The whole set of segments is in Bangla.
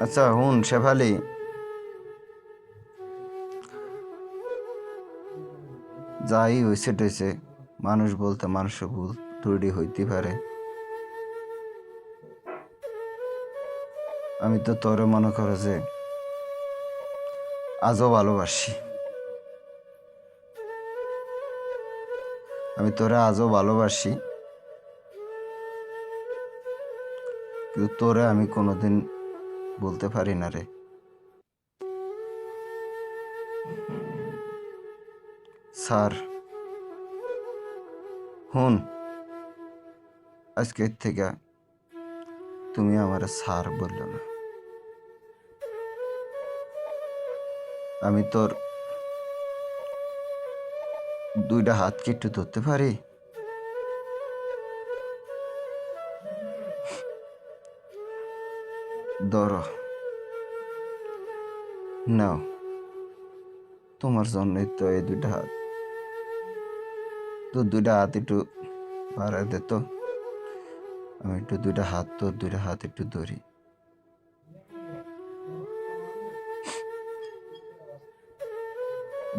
আচ্ছা হুন শেফালি, যাই হয়েছে টইছে, মানুষ বলতে মানুষের ভুল ত্রুটি হইতে পারে। আমি তো তোরে মনে করো যে আজও ভালোবাসি, আমি তোরে আজও ভালোবাসি, কিন্তু তোরে আমি কোনোদিন বলতে পারি না রে স্যার। হুন, আজকের থেকে তুমি আমার স্যার বললো না। আমি তোর দুইটা হাত কি একটু ধরতে পারি? ধরো, নাও, তোমার জন্যই তো এই দুইটা হাত। তোর দুইটা হাত একটু বাড়ায় দে তো, আমি একটু দুইটা হাত, তোর দুইটা হাত একটু ধরি।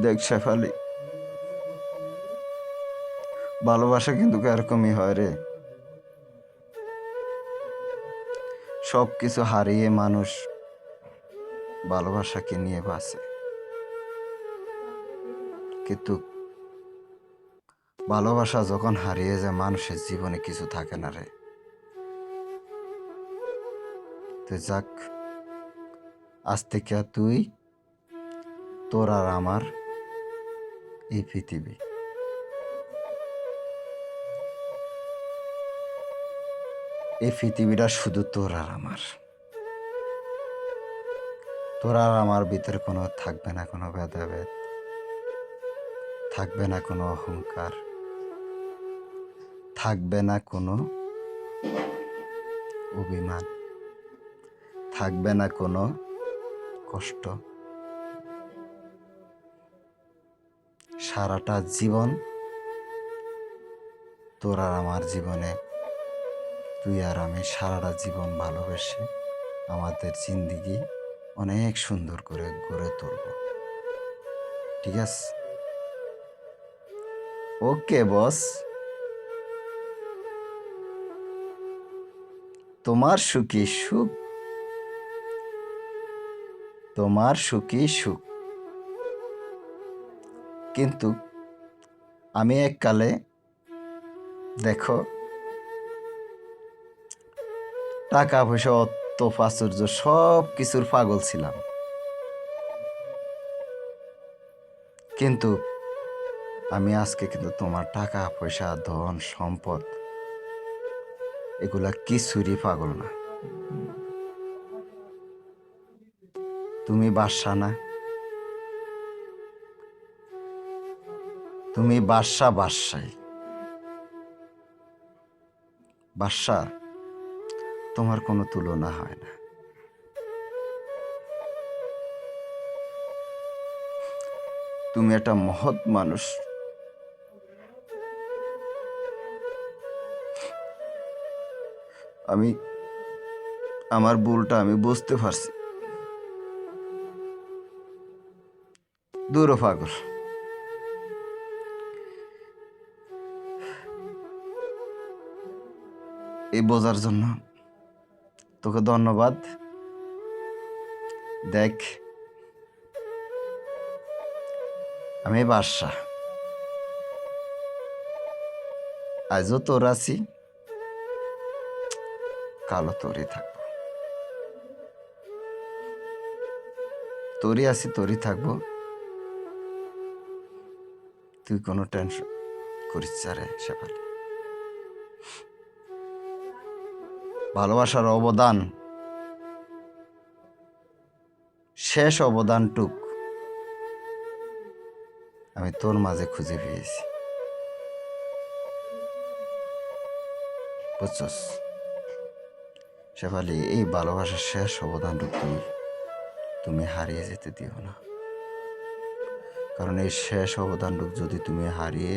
দেখ শেফালি, ভালোবাসা কিন্তু এরকমই হয় রে। সব কিছু হারিয়ে মানুষ ভালোবাসাকে নিয়ে বাঁচে, কিন্তু ভালোবাসা যখন হারিয়ে যায় মানুষের জীবনে কিছু থাকে না রে। তো যাক, আজ থেকে তুই, তোর আর আমার এই পৃথিবী, এই পৃথিবীটা শুধু তোর আর আমার। তোর আর আমার ভিতরে কোনো থাকবে না কোনো ভেদাভেদ, থাকবে না কোনো অহংকার, থাকবে না কোনো অভিমান, থাকবে না কোনো কষ্ট। সারাটা জীবন তোর আর আমার জীবনে, তুই আর আমি সারাটা জীবন ভালোবেসে আমাদের জিন্দিগি অনেক সুন্দর করে গড়ে তুলব। ঠিক আছে? ওকে বস, তোমার সুখী সুখ, তোমার সুখী সুখ। কিন্তু আমি এককালে, দেখো, টাকা পয়সা অর্থ প্রাচুর্য সব কিছুর পাগল ছিলাম, কিন্তু আমি আজকে কিন্তু তোমার টাকা পয়সা ধন সম্পদ এগুলা কিছুরই পাগল না। তুমি বাদশা না, তুমি বাদশা, বাদশাই বাদশা, তোমার কোনো তুলনা হয় না। তুমি একটা মহৎ মানুষ। আমি আমার ভুলটা আমি বুঝতে পারছি। দূর হ পাগল, এই বোঝার জন্য তোকে ধন্যবাদ। দেখ, আমি বাদশা, আজও তোর আছি, কালো তোরই থাকবো, তোরই আছি তোরই থাকবো। তুই কোনো টেনশন করিস না রে শেফালি। ভালোবাসার অবদান, শেষ অবদানটুক আমি তোর মাঝে খুঁজে পেয়েছি, বুঝছস শেফালি? এই ভালোবাসার শেষ অবদানটুক তুমি হারিয়ে যেতে দিও না, কারণ এই শেষ অবদানটুক যদি তুমি হারিয়ে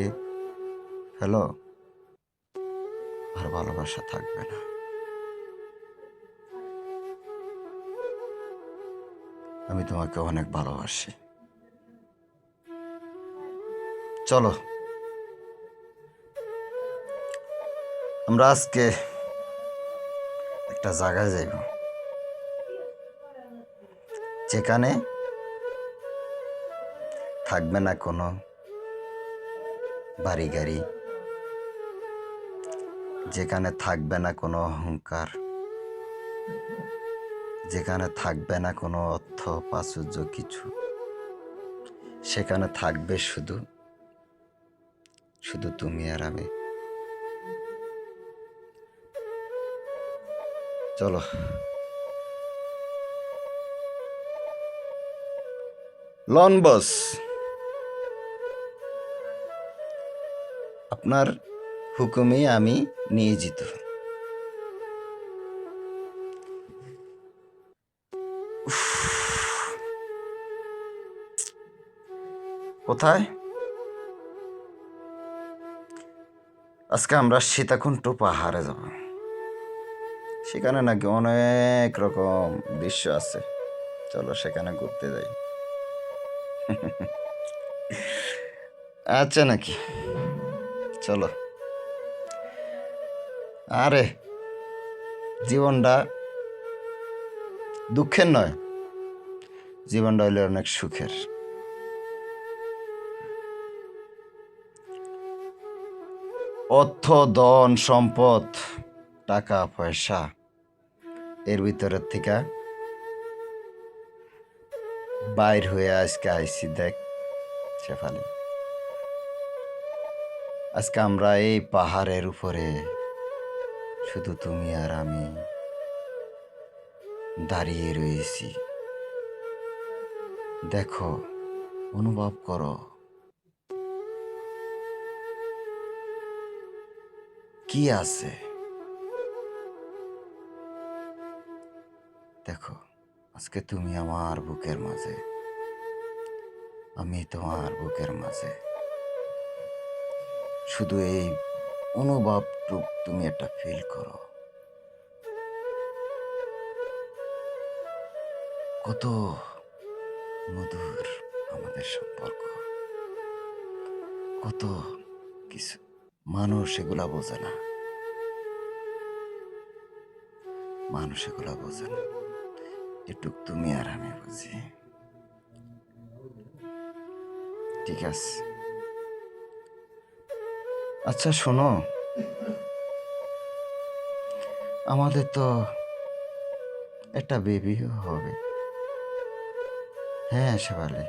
ফেলো, আর ভালোবাসা থাকবে না। আমি তোমাকে অনেক ভালোবাসি। চলো আমরা আজকে একটা জায়গায় যাইব, যেখানে থাকবে না কোনো বাড়ি গাড়ি, যেখানে থাকবে না কোনো অহংকার, যেখানে থাকবে না কোনো অর্থ প্রাচুর্য কিছু, সেখানে থাকবে শুধু শুধু তুমি আর আমি। চলো লন বস, আপনার হুকুমে আমি নিয়োজিত। কোথায়? আজকে আমরা সীতাকুণ্ড পাহাড়ে যাব। সেখানে নাকি অনেক রকম দৃশ্য আছে। চলো সেখানে ঘুরতে যাই। আচ্ছা নাকি? চলো। আরে জীবনটা দুঃখের নয়, জীবনটা হইলে অনেক সুখের। অর্থ, ধন, সম্পদ, টাকা পয়সা, এর ভিতরের থেকে বাইর হয়ে আজকে আইসি। দেখ শেফালি, আজকে আমরা এই পাহাড়ের উপরে শুধু তুমি আর আমি দাঁড়িয়ে রয়েছি। দেখো, অনুভব করো কি আছে। দেখো, আজকে তুমি আমার বুকের মাঝে, আমি তোমার বুকের মাঝে। শুধু এই অনুভবটুক তুমি একটা ফিল করো। কত মধুর আমাদের সম্পর্ক, কত কিছু। মানুষ এগুলা বোঝে না, মানুষ এগুলা বোঝে না। এটুক তুমি আর আমি বুঝি। ঠিক আছে? আচ্ছা শোনো, আমাদের তো একটা বেবিও হবে। হ্যাঁ শেফালি,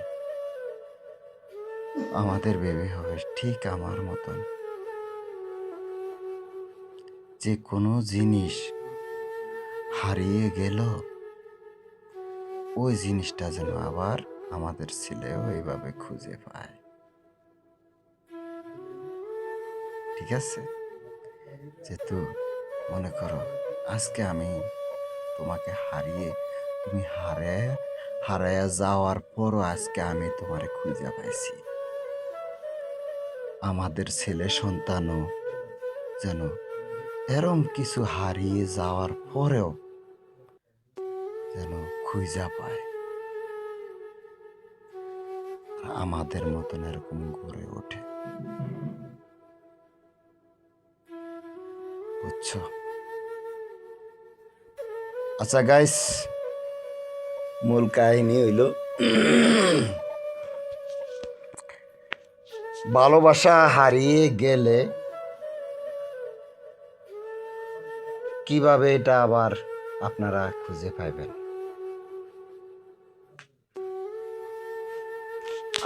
আমাদের বেবি হবে ঠিক আমার মতন। যে কোনো জিনিস হারিয়ে গেল, ওই জিনিসটা যেন আবার আমাদের ছেলেও এইভাবে খুঁজে পায়। ঠিক আছে? যেহেতু মনে করো আজকে আমি তোমাকে হারিয়ে, তুমি হারায়া যাওয়ার পরও আজকে আমি তোমারে খুঁজে পাইছি। আমাদের ছেলে সন্তানও যেন এরম কিছু হারিয়ে যাওয়ার পরেও যেন খুঁজা পায়, আমাদের মতন এরকম গড়ে ওঠে। বুঝছো? আচ্ছা গাইস, মূল কাহিনী হইল ভালোবাসা হারিয়ে গেলে কিভাবে এটা আবার আপনারা খুঁজে পাইবেন।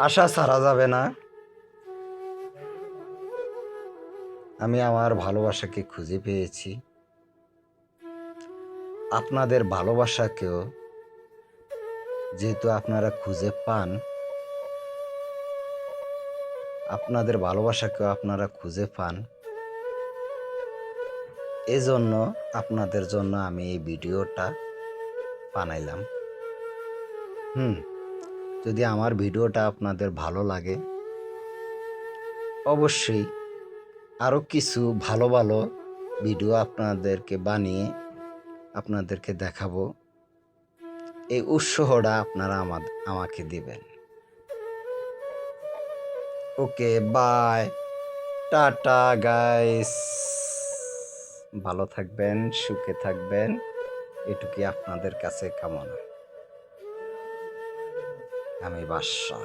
আশা ছাড়া যাবে না। আমি আমার ভালোবাসাকে খুঁজে পেয়েছি। আপনাদের ভালোবাসাকেও যেহেতু আপনারা খুঁজে পান, আপনাদের ভালোবাসাকেও আপনারা খুঁজে পান, এজন্য আপনাদের জন্য আমি এই ভিডিওটা বানাইলাম। যদি আমার ভিডিওটা আপনাদের ভালো লাগে, অবশ্যই আরও কিছু ভালো ভালো ভিডিও আপনাদেরকে বানিয়ে আপনাদেরকে দেখাবো। এই উৎসাহটা আপনারা আমাকে দিবেন। ওকে, বাই, টাটা গাইস। ভালো থাকবেন, সুখে থাকবেন, এটুকুই আপনাদের কাছে কামনা। আমি বাদশা।